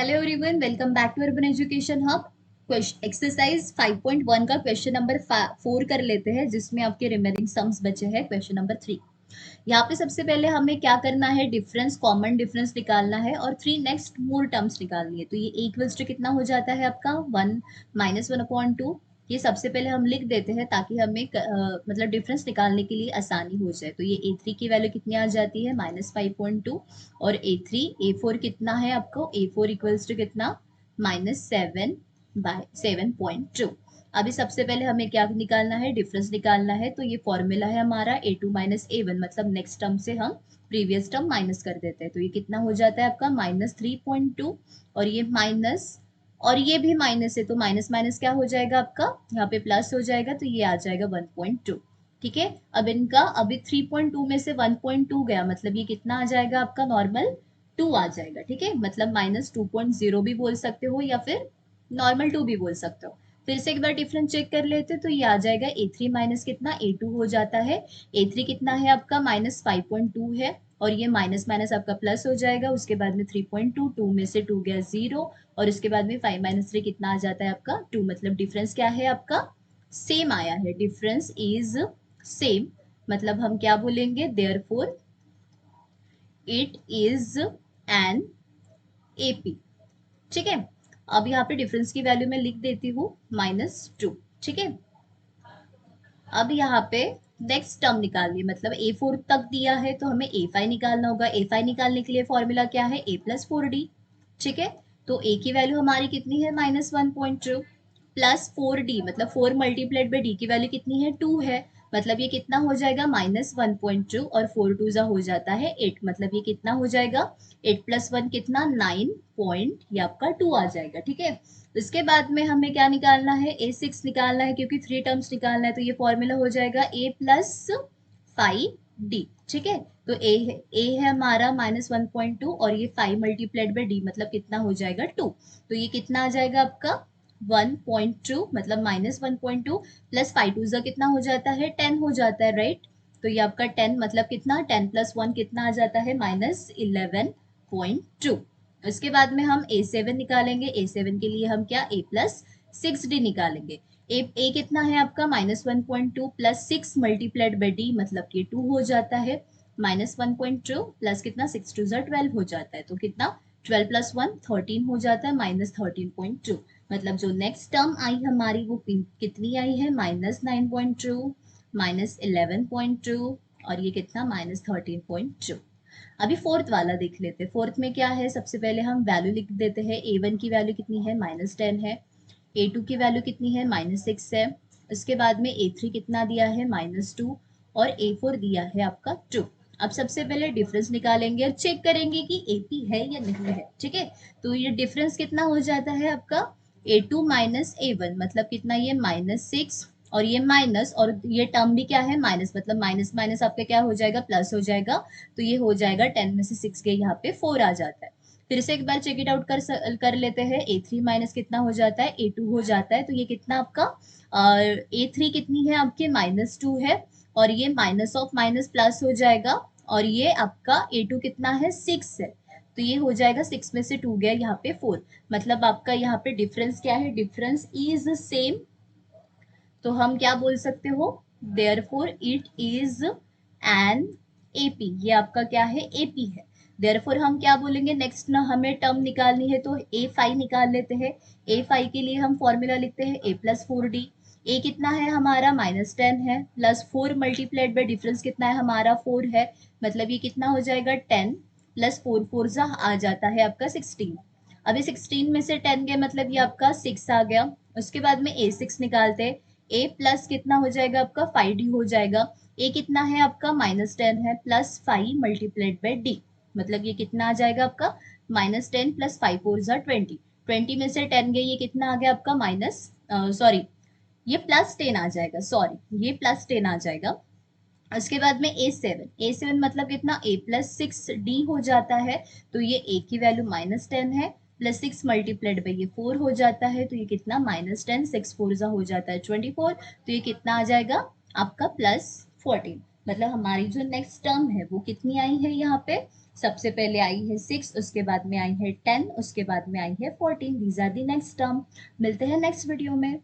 Hello everyone, welcome back to urban education hub. Exercise 5.1 का question number 4 कर लेते हैं, जिसमें आपके रिमेनिंग सम्स बचे हैं क्वेश्चन नंबर 3। यहाँ पे सबसे पहले हमें क्या करना है, डिफरेंस, कॉमन डिफरेंस निकालना है और 3 नेक्स्ट मोर टर्म्स निकालनी है। तो ये इक्वल्स टू कितना हो जाता है आपका 1 -1/2। ये सबसे पहले हम लिख देते हैं ताकि हमें मतलब डिफरेंस निकालने के लिए आसानी हो जाए। तो ये A3 की वैल्यू कितनी आ जाती है -5.2 और A4 कितना है आपको, A4 इक्वल्स टू कितना -7/7.2। अभी सबसे पहले हमें क्या निकालना है, डिफरेंस निकालना है। तो ये फॉर्मूला है हमारा A2 -A1, मतलब नेक्स्ट टर्म से हम प्रीवियस टर्म माइनस कर देते हैं। तो ये कितना हो जाता है आपका -3.2 और ये माइनस और ये भी माइनस है, तो माइनस माइनस क्या हो जाएगा आपका, यहाँ पे प्लस हो जाएगा, तो ये आ जाएगा 1.2। ठीक है, अब इनका अभी 3.2 में से 1.2 गया, मतलब ये कितना आ जाएगा आपका नॉर्मल 2 आ जाएगा। ठीक है, मतलब -2.0 भी बोल सकते हो या फिर नॉर्मल 2 भी बोल सकते हो। फिर से एक बार डिफरेंस चेक कर लेते, तो ये आ जाएगा A3 माइनस कितना A2 हो जाता है। A3 कितना है आपका -5.2 है और ये माइनस माइनस आपका प्लस हो जाएगा। उसके बाद में 3.2, 2 में से 2 गया 0 और उसके बाद में 5 - 3 कितना आ जाता है आपका 2। मतलब डिफरेंस क्या है आपका, सेम आया है, डिफरेंस इज सेम। मतलब हम क्या बोलेंगे, therefore it is an AP। ठीक है, अब यहाँ पे डिफरेंस की वैल्यू मैं लिख देती हूँ -2। ठीक है, अब यहाँ पे नेक्स्ट टर्म निकालिए, मतलब A4 तक दिया है तो हमें A5 निकालना होगा। A5 निकालने के लिए फॉर्मूला क्या है, A+4D। ठीक है, तो A की वैल्यू हमारी कितनी है -1.2 +4D, मतलब 4 मल्टीप्लाइड बाई D की वैल्यू कितनी है 2 है। मतलब ये कितना हो जाएगा -1.2 और 4 2 जा हो जाता है 8, मतलब ये कितना हो जाएगा 8 + 1 कितना 9 पॉइंट, ये आपका 2 आ जाएगा। ठीक है, इसके बाद में हमें क्या निकालना है, A6 निकालना है, क्योंकि 3 टर्म्स निकालना है। तो ये फॉर्मूला हो जाएगा A+5D। ठीक है, तो A है हमारा -1.2 और ये 5 मल्टीप्लाइड बाई D, मतलब कितना हो जाएगा 2। तो ये कितना आ जाएगा आपका 1.2, मतलब -1.2 प्लस 5 2 जा कितना हो जाता है 10 हो जाता है, राइट। तो ये आपका 10, मतलब कितना 10 + 1 कितना आ जाता है -11.2। उसके बाद में हम A7 निकालेंगे। A7 के लिए हम क्या A+6D निकालेंगे। A कितना है आपका -1.2 प्लस 6 मल्टीप्लाइड बाई D, मतलब ये 2 हो जाता है। -1.2 प्लस कितना 6 2 जा 12 हो जाता है, तो कितना 12 + 1 13 हो जाता है, -13.2। मतलब जो नेक्स्ट टर्म आई हमारी वो कितनी आई है -9.2 -11.2 और ये कितना -13.2। अभी फोर्थ वाला देख लेते हैं। फोर्थ में क्या है, सबसे पहले हम वैल्यू लिख देते हैं। A1 की वैल्यू कितनी है -10 है। A2 की वैल्यू कितनी है -6 है। उसके बाद में A3 कितना दिया है -2 और A4 दिया है आपका 2। अब सबसे पहले डिफरेंस निकालेंगे और चेक करेंगे कि AP है या नहीं है। ठीक है, तो ये डिफरेंस कितना हो जाता है आपका A2 A1, मतलब कितना ये -6 और ये माइनस और ये टर्म भी क्या है माइनस, मतलब माइनस माइनस आपका क्या हो जाएगा प्लस हो जाएगा। तो ये हो जाएगा 10 में से 6 के यहाँ पे 4 आ जाता है। फिर से एक बार चेक इट आउट कर लेते हैं। A3 माइनस कितना हो जाता है A2 हो जाता है। तो ये कितना आपका A3 कितनी है आपके -2 है और ये माइनस ऑफ माइनस प्लस हो जाएगा और ये आपका A2 कितना है 6 है। तो ये हो जाएगा 6 में से 2 गया यहाँ पे 4, मतलब आपका यहाँ पे डिफरेंस क्या है, डिफरेंस इज सेम। तो हम क्या बोल सकते हो, therefore it is an AP। ये आपका क्या है AP है। देयरफॉर हम क्या बोलेंगे, नेक्स्ट ना हमें टर्म निकालनी है तो A5 निकाल लेते हैं। A5 के लिए हम फॉर्मूला लिखते हैं A+4D। A कितना है हमारा -10 है, प्लस 4 मल्टीप्लाइड बाय डिफरेंस कितना है हमारा 4 है, मतलब ये कितना हो जाएगा 10 + 4 4 जा आ जाता है आपका 16। अभी 16 में से 10 गया, मतलब ये आपका 6 आ गया। उसके बाद में A6 निकालते हैं। A प्लस कितना हो जाएगा आपका 5D हो जाएगा। A कितना है आपका -10 है प्लस 5 मल्टीप्लाइड बाई D, मतलब ये कितना आ जाएगा आपका -10 + 5 4 जा 20। 20 में से 10 गए, ये कितना आ गया आपका माइनस सॉरी ये +10 आ जाएगा, सॉरी ये +10 आ जाएगा। उसके बाद में A7 मतलब कितना A+6D हो जाता है। तो ये A की वैल्यू -10 है प्लस 6 मल्टीप्लाइड बाई ये 4 हो जाता है, तो ये कितना -10 6 4 जा हो जाता है 24। तो ये कितना आ जाएगा आपका +14। मतलब हमारी जो नेक्स्ट टर्म है वो कितनी आई है यहाँ पे, सबसे पहले आई है 6, उसके बाद में आई है 10, उसके बाद में आई है 14। These are the next term. मिलते हैं नेक्स्ट वीडियो में।